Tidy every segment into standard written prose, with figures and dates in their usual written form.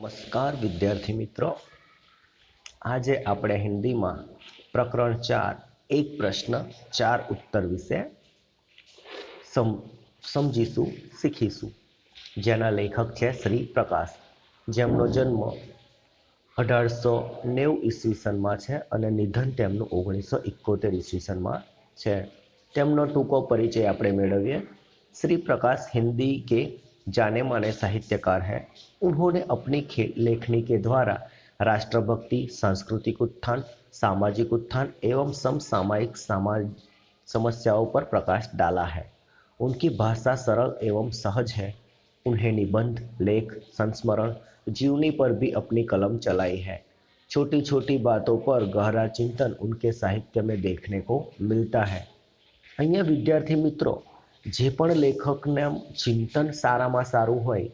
નમસ્કાર વિદ્યાર્થી મિત્રો, આજે આપણે હિન્દીમાં પ્રકરણ 4 એક પ્રશ્ન 4 ઉત્તર વિશે સમજીશું, શીખીશું, જેના લેખક છે શ્રી પ્રકાશ, જેમનો જન્મ 1890 ઈસવીસનમાં છે અને નિધન તેમનું 1971 ઈસવીસનમાં છે। તેમનો ટૂંકો परिचय આપણે મેળવીએ। श्री प्रकाश हिंदी के जाने माने साहित्यकार हैं। उन्होंने अपनी लेखनी के द्वारा राष्ट्रभक्ति, सांस्कृतिक उत्थान, सामाजिक उत्थान एवं समसामयिक समस्याओं पर प्रकाश डाला है। उनकी भाषा सरल एवं सहज है। उन्हें निबंध, लेख, संस्मरण, जीवनी पर भी अपनी कलम चलाई है। छोटी छोटी बातों पर गहरा चिंतन उनके साहित्य में देखने को मिलता है। અહીંયા વિદ્યાર્થી મિત્રો, જે પણ લેખકને ચિંતન સારામાં સારું હોય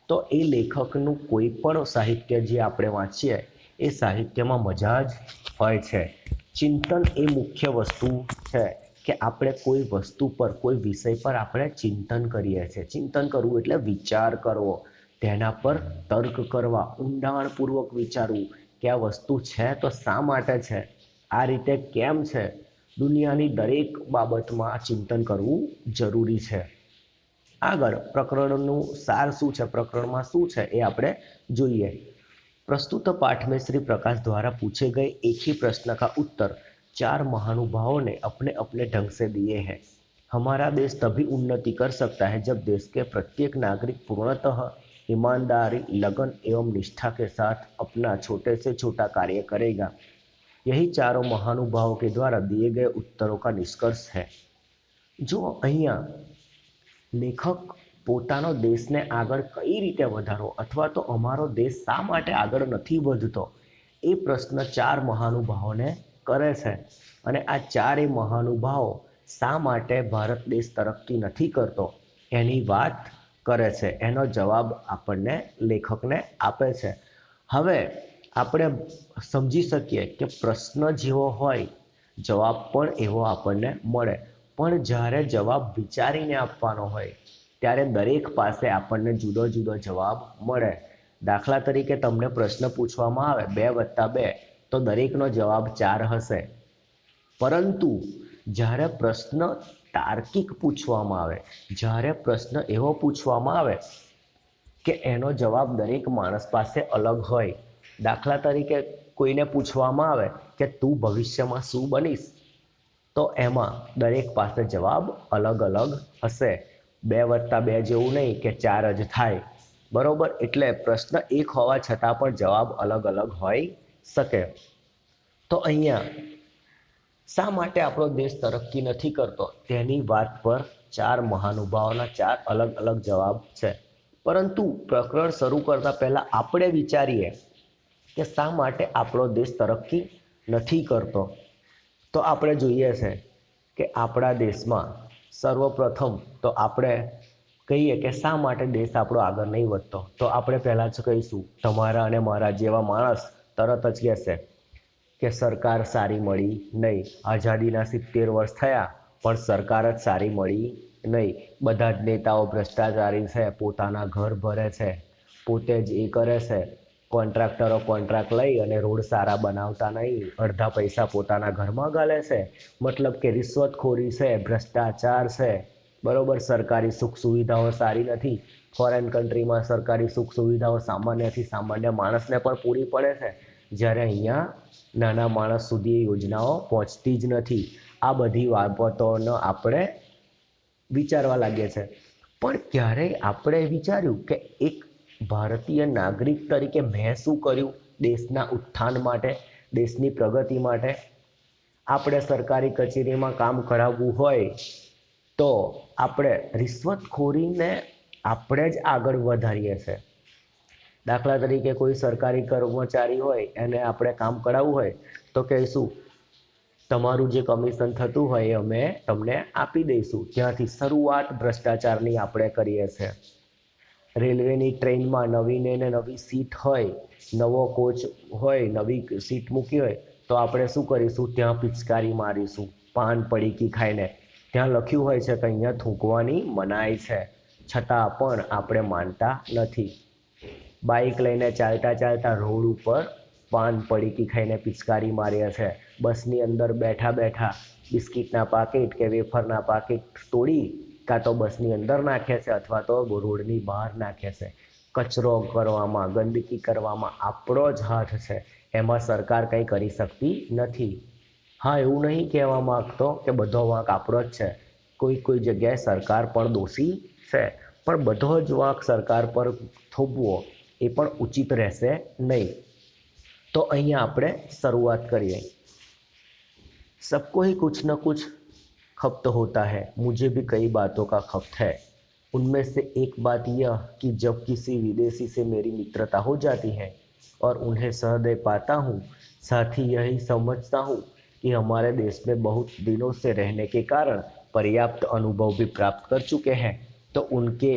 તો એ લેખકનું કોઈ પણ સાહિત્ય જે આપણે વાંચીએ એ સાહિત્યમાં મજા જ હોય છે। ચિંતન એ મુખ્ય વસ્તુ છે કે આપણે કોઈ વસ્તુ પર, કોઈ વિષય પર આપણે ચિંતન કરીએ છીએ। ચિંતન કરવું એટલે વિચાર કરવો, તેના પર તર્ક કરવા, ઊંડાણપૂર્વક વિચારવું કે આ વસ્તુ છે તો શા માટે છે, આ રીતે કેમ છે। દુનિયાની દરેક બાબતમાં ચિંતન કરવું જરૂરી છે। આગળ પ્રકરણનું સાર શું છે, પ્રકરણમાં શું છે એ આપણે જોઈએ। प्रस्तुत पाठ में श्री प्रकाश द्वारा पूछे गए एक ही प्रश्न का उत्तर 4 महानुभावों ने अपने अपने ढंग से दिए हैं। हमारा देश तभी उन्नति कर सकता है जब देश के प्रत्येक नागरिक पूर्णतः ईमानदारी, लगन एवं निष्ठा के साथ अपना छोटे से छोटा कार्य करेगा। यही चारों महानुभावों के द्वारा दिए गए उत्तरों का निष्कर्ष है। जो અહીંયા લેખક પોતાનો દેશને આગળ કઈ રીતે વધારવો અથવા તો અમારો દેશ શા માટે આગળ નથી વધતો એ પ્રશ્ન 4 મહાનુભાવોને કરે છે અને આ ચારેય મહાનુભાવો શા માટે ભારત દેશ તરક્કી નથી કરતો એની વાત કરે છે, એનો જવાબ આપણને લેખકને આપે છે। હવે આપણે સમજી શકીએ કે પ્રશ્ન જેવો હોય જવાબ પણ એવો આપણને મળે, પણ જ્યારે જવાબ વિચારીને આપવાનો હોય ત્યારે દરેક પાસે આપણને જુદો જુદો જવાબ મળે। દાખલા તરીકે તમને પ્રશ્ન પૂછવામાં આવે 2 + 2 તો દરેકનો જવાબ 4 હશે, પરંતુ જ્યારે પ્રશ્ન તાર્કિક પૂછવામાં આવે, જ્યારે પ્રશ્ન એવો પૂછવામાં આવે કે એનો જવાબ દરેક માણસ પાસે અલગ હોય, દાખલા તરીકે કોઈને પૂછવામાં આવે કે તું ભવિષ્યમાં શું બનીશ, તો એમાં દરેક પાસે જવાબ અલગ અલગ હશે। 2 + 2 જેવું નહીં કે 4 જ થાય, બરાબર? એટલે પ્રશ્ન એક હોવા છતાં પણ જવાબ અલગ અલગ હોઈ શકે। તો અહીંયા શા માટે આપણો દેશ તરક્કી નથી કરતો તેની વાત પર 4 મહાનુભાવોના 4 અલગ અલગ જવાબ છે। પરંતુ પ્રકરણ શરૂ કરતાં પહેલાં આપણે વિચારીએ કે શા માટે આપણો દેશ તરક્કી નથી કરતો। તો આપણે જોઈએ છે કે આપણા દેશમાં સર્વપ્રથમ તો આપણે કહીએ કે શા માટે દેશ આપણો આગળ નહીં વધતો, તો આપણે પહેલાં જ કહીશું, તમારા અને મારા જેવા માણસ તરત જ કહેશે કે સરકાર સારી મળી નહીં। આઝાદીના 70 વર્ષ થયા પણ સરકાર જ સારી મળી નહીં। બધા જ નેતાઓ ભ્રષ્ટાચારી છે, પોતાના ઘર ભરે છે, પોતે જ એ કરે છે, કોન્ટ્રાક્ટરો કોન્ટ્રાક્ટ લઈ અને રોડ સારા બનાવતા નહીં, અડધા પૈસા પોતાના ઘરમાં ગાલે છે, મતલબ કે રિશ્વતખોરી છે, ભ્રષ્ટાચાર છે, બરાબર? સરકારી સુખ સુવિધાઓ સારી નથી। ફોરેન કન્ટ્રીમાં સરકારી સુખ સુવિધાઓ સામાન્યથી સામાન્ય માણસને પણ પૂરી પડે છે, જ્યારે અહીંયા નાના માણસ સુધી એ યોજનાઓ પહોંચતી જ નથી। આ બધી બાબતોનો આપણે વિચારવા લાગીએ છીએ, પણ ક્યારેય આપણે વિચાર્યું કે એક ભારતીય નાગરિક તરીકે મેં શું કર્યું દેશના ઉત્થાન માટે, દેશની પ્રગતિ માટે? આપણે સરકારી કચેરીમાં કામ કરાવવું હોય તો આપણે રિશ્વતખોરીને આપણે જ આગળ વધારીએ છીએ। દાખલા તરીકે કોઈ સરકારી કર્મચારી હોય એને આપણે કામ કરાવવું હોય તો કહીશું તમારું જે કમિશન થતું હોય એ અમે તમને આપી દઈશું। ત્યાંથી શરૂઆત ભ્રષ્ટાચારની આપણે કરીએ છીએ। રેલવેની ટ્રેનમાં નવી ને નવી સીટ હોય, નવો કોચ હોય, નવી સીટ મૂકી હોય તો આપણે શું કરીશું, ત્યાં પિચકારી મારીશું પાન પડીકી ખાઈને। ત્યાં લખ્યું હોય છે કે અહીંયા થૂંકવાની મનાઈ છે, છતાં પણ આપણે માનતા નથી। બાઇક લઈને ચાલતા ચાલતા રોડ ઉપર પાન પડીકી ખાઈને પિચકારી મારે છે, બસની અંદર બેઠા બેઠા બિસ્કિટના પાકીટ કે વેફરના પાકીટ તોડી કાં તો બસની અંદર નાખે છે અથવા તો રોડની બહાર નાખે છે. કચરો કરવામાં, ગંદકી કરવામાં આપણો જ હાથ છે, એમાં સરકાર કંઈ કરી શકતી નથી. હા, એવું નહીં કહેવા માગતો કે બધો વાંક આપણો જ છે. કોઈ જગ્યાએ સરકાર પણ દોષી છે, પણ બધો જ વાંક સરકાર પર થોપવો એ પણ ઉચિત રહેશે નહીં. તો અહીંયા આપણે શરૂઆત કરીએ. सबको ही कुछ न कुछ खप्त होता है, मुझे भी कई बातों का खप्त है. उनमें से एक बात यह कि जब किसी विदेशी से मेरी मित्रता हो जाती है और उन्हें सहृदय पाता हूँ, साथ ही यही समझता हूँ कि हमारे देश में बहुत दिनों से रहने के कारण पर्याप्त अनुभव भी प्राप्त कर चुके हैं, तो उनके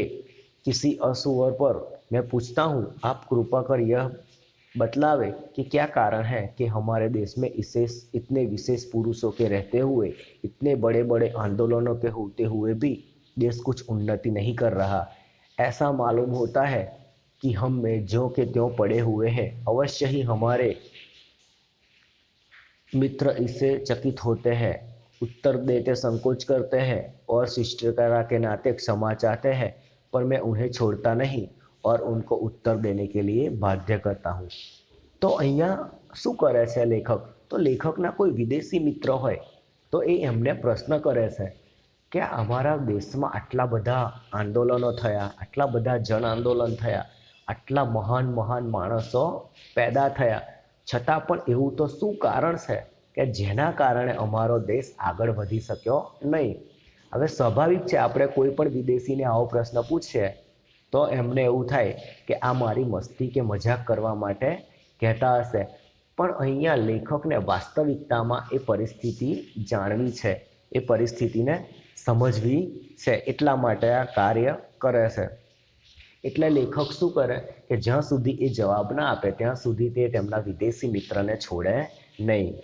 किसी असुवर पर मैं पूछता हूँ, आप कृपा कर यह बतलावे कि क्या कारण है कि हमारे देश में इतने विशेष पुरुषों के रहते हुए, इतने बड़े बड़े आंदोलनों के होते हुए भी देश कुछ उन्नति नहीं कर रहा. ऐसा मालूम होता है कि हम में ज्यों के त्यों पड़े हुए हैं. अवश्य ही हमारे मित्र इससे चकित होते हैं, उत्तर देते संकोच करते हैं और शिष्टता के नाते क्षमा चाहते हैं, पर मैं उन्हें छोड़ता नहीं और उनको उत्तर देने के लिए बाध्य करता हूँ. तो અહીંયા શું કરે છે લેખક? તો લેખકના કોઈ વિદેશી મિત્ર હોય તો એ એમને પ્રશ્ન કરે છે કે અમારા દેશમાં આટલા બધા આંદોલનો થયા, આટલા બધા જન આંદોલન થયા, આટલા મહાન મહાન માણસો પેદા થયા, છતાં પણ એવું તો શું કારણ છે કે જેના કારણે અમારો દેશ આગળ વધી શક્યો નહીં? હવે સ્વાભાવિક છે, આપણે કોઈ પણ વિદેશીને આવો પ્રશ્ન પૂછીએ તો એમને એવું થાય કે આ મારી મસ્તી કે મજાક કરવા માટે કહેતા હશે. પણ અહીંયા લેખકને વાસ્તવિકતામાં એ પરિસ્થિતિ જાણવી છે, એ પરિસ્થિતિને સમજવી છે, એટલા માટે આ કાર્ય કરે છે. એટલે લેખક શું કરે કે જ્યાં સુધી એ જવાબ ના આપે ત્યાં સુધી તે તેમના વિદેશી મિત્રને છોડે નહીં.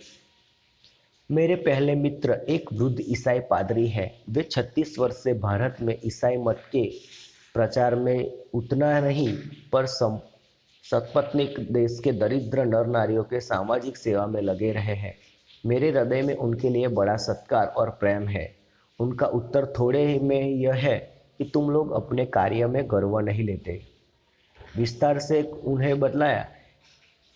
मेरे पहले मित्र एक वृद्ध ईसाई पादरी है. वे 36 वर्ष से भारत में ईसाई मत के प्रचार में उतना नहीं पर सतपत्नीक देश के दरिद्र नर नारियों के सामाजिक सेवा में लगे रहे हैं. मेरे हृदय में उनके लिए बड़ा सत्कार और प्रेम है. उनका उत्तर थोड़े ही में यह है कि तुम लोग अपने कार्य में गर्व नहीं लेते. विस्तार से उन्हें बतलाया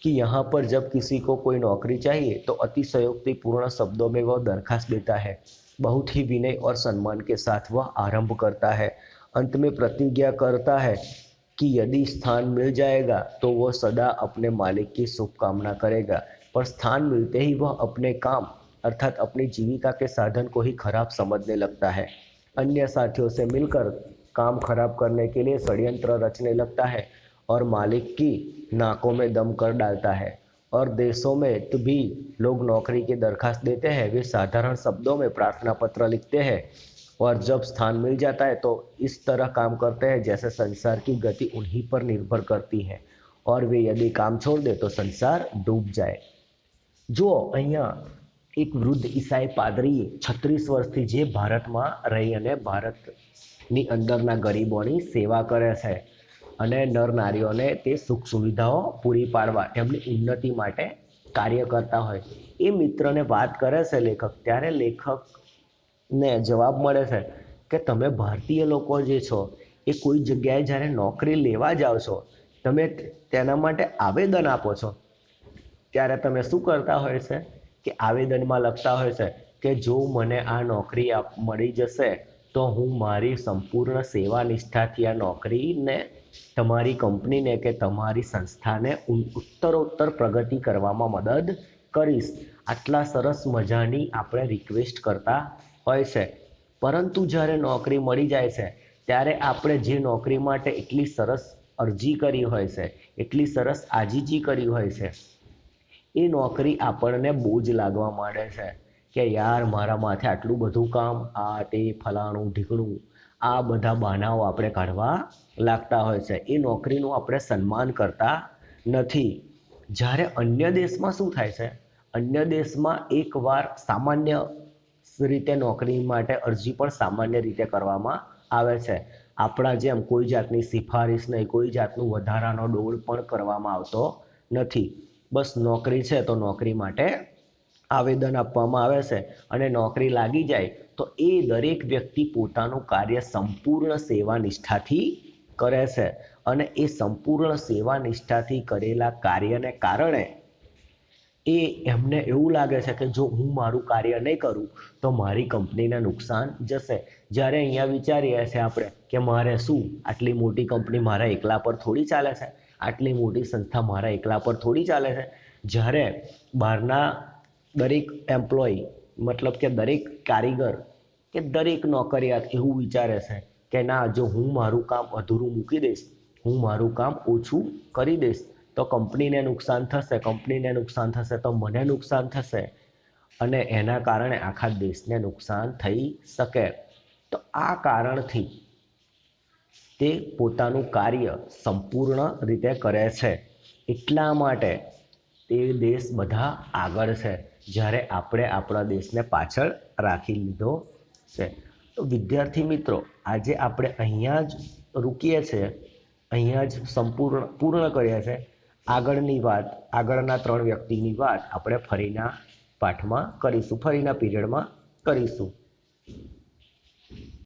कि यहाँ पर जब किसी को कोई नौकरी चाहिए तो अतिशयोक्तिपूर्ण शब्दों में वह दरखास्त देता है. बहुत ही विनय और सम्मान के साथ वह आरंभ करता है. अंत में प्रतिज्ञा करता है कि यदि स्थान मिल जाएगा तो वह सदा अपने मालिक की शुभकामना करेगा, पर स्थान मिलते ही वह अपने काम अर्थात अपनी जीविका के साधन को ही खराब समझने लगता है. अन्य साथियों से मिलकर काम खराब करने के लिए षड्यंत्र रचने लगता है और मालिक की नाकों में दम कर डालता है. और देशों में तो भी लोग नौकरी की दरखास्त देते हैं, वे साधारण शब्दों में प्रार्थना पत्र लिखते हैं और जब स्थान मिल जाता है तो इस तरह काम करते हैं जैसे संसार की गति उन्हीं पर निर्भर करती है और वे यदि काम छोड़ दे तो संसार डूब जाए. जो અહીંયા એક વૃદ્ધ ઈસાઈ પાદરીએ 36 વર્ષથી જે ભારતમાં રહી અને ભારતની અંદરના ગરીબોની સેવા કરે છે અને નર નારીઓને તે સુખ સુવિધાઓ પૂરી પાડવા તેમની ઉન્નતિ માટે કાર્ય કરતા હોય એ મિત્રને વાત કરે છે લેખક, ત્યારે લેખકને જવાબ મળે છે કે તમે ભારતીય લોકો જે છો એ કોઈ જગ્યાએ જ્યારે નોકરી લેવા જાઓ છો, તમે તેના માટે આવેદન આપો છો ત્યારે તમે શું કરતા હોય છે કે આવેદનમાં લખતા હોય છે કે જો મને આ નોકરી મળી જશે તો હું મારી સંપૂર્ણ સેવા નિષ્ઠાથી આ નોકરીને તમારી કંપનીને કે તમારી સંસ્થાને ઉત્તરોત્તર પ્રગતિ કરવામાં મદદ કરીશ. આટલા સરસ મજાની આપણે રિક્વેસ્ટ કરતા હોય છે, પરંતુ જ્યારે નોકરી મળી જાય છે ત્યારે આપણે જે નોકરી માટે એટલી સરસ અરજી કરી હોય છે, એટલી સરસ આજીજી કરી હોય છે, એ નોકરી આપણને બોજ લાગવા માંડે છે કે યાર મારા માથે આટલું બધું કામ, આ તે ફલાણું ઢીકણું, આ બધા બહાનાઓ આપણે કાઢવા લાગતા હોય છે. એ નોકરીનું આપણે સન્માન કરતા નથી. જ્યારે અન્ય દેશમાં શું થાય છે, અન્ય દેશમાં એકવાર સામાન્ય રીતે નોકરી માટે અરજી પણ સામાન્ય રીતે કરવામાં આવે છે. આપણા જેમ કોઈ જાતની સિફારિશ નહીં, કોઈ જાતનું વધારાનો દોડ પણ કરવામાં આવતો નથી. બસ નોકરી છે તો નોકરી માટે આવેદન આપવામાં આવે છે અને નોકરી લાગી જાય તો એ દરેક વ્યક્તિ પોતાનું કાર્ય સંપૂર્ણ સેવા નિષ્ઠાથી કરે છે અને એ સંપૂર્ણ સેવા નિષ્ઠાથી કરેલા કાર્યને કારણે એ એમને એવું લાગે છે કે જો હું મારું કાર્ય નહીં કરું તો મારી કંપનીને નુકસાન જશે. જ્યારે અહીંયા વિચારીએ છીએ આપણે કે મારે શું, આટલી મોટી કંપની મારા એકલા પર થોડી ચાલે છે, આટલી મોટી સંસ્થા મારા એકલા પર થોડી ચાલે છે. જ્યારે બહારના દરેક એમ્પ્લોય મતલબ કે દરેક કારીગર કે દરેક નોકરિયાત એવું વિચારે છે કે ના, જો હું મારું કામ અધૂરું મૂકી દઈશ, હું મારું કામ ઓછું કરી દઈશ તો કંપનીને નુકસાન થશે, કંપનીને નુકસાન થશે તો મને નુકસાન થશે અને એના કારણે આખા દેશને નુકસાન થઈ શકે. તો આ કારણથી તે પોતાનું કાર્ય સંપૂર્ણ રીતે કરે છે. એટલા માટે તે દેશ બધા આગળ છે, જ્યારે આપણે આપણા દેશને પાછળ રાખી લીધો છે. તો વિદ્યાર્થી મિત્રો, આજે આપણે અહીંયા જ રૂકીએ છીએ, અહીંયા જ પૂર્ણ કરીએ છીએ. આગળની વાત, આગળના 3 વ્યક્તિની વાત આપણે ફરીના પાઠમાં કરીશું, ફરીના પીરિયડમાં કરીશું.